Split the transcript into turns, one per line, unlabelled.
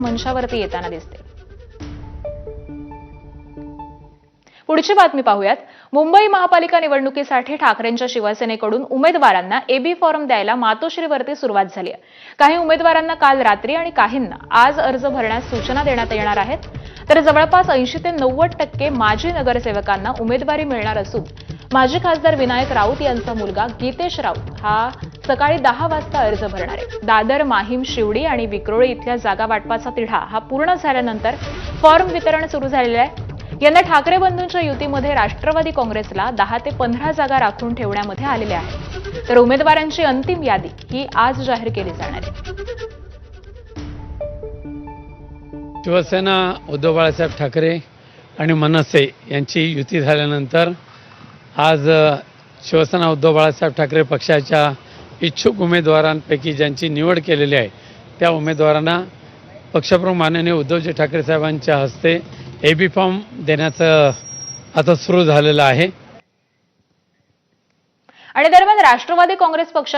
मंचावरती येताना दिसते। पुढची बातमी पाहूयात। मुंबई महापालिका निवडणुकीसाठी ठाकरेंच्या शिवसेनेकडून उमेदवारांना एबी फॉर्म द्यायला मातोश्रीवरती सुरुवात झाली आहे। काही उमेदवारांना काल रात्री आणि काहींना आज अर्ज भरण्यास सूचना देण्यात येणार आहेत। तर जवळपास 80 ते 90% माजी नगरसेवकांना उमेदवारी मिळणार असून माजी खासदार विनायक राऊत यांचा मुलगा गीतेश राऊत हा सकाळी 10 वाजता अर्ज भरणार आहे। दादर, माहीम, शिवडी आणि विक्रोळी इथल्या जागा वाटपाचा तिढा हा पूर्ण झाल्यानंतर फॉर्म वितरण सुरू झालेले आहे। यंदा ठाकरे बंधूंच्या युतीमध्ये राष्ट्रवादी काँग्रेसला 10 ते 15 जागा राखून ठेवण्यामध्ये आलेल्या आहेत। तर उमेदवारांची अंतिम यादी ही आज जाहीर केली जाणार आहे।
शिवसेना उद्धव बाळासाहेब ठाकरे आणि मनसे यांची युती झाल्यानंतर आज शिवसेना उद्धव बाळासाहेब ठाकरे पक्षाच्या इच्छुक उमेदवारांपैकी ज्यांची निवड केलेली आहे त्या उमेदवारांना पक्षप्रमुख माननीय उद्धवजी ठाकरे साहेबांच्या हस्ते एबी फॉर्म देण्याचं आता सुरू झालेलं आहे।
आणि दरम्यान राष्ट्रवादी काँग्रेस पक्ष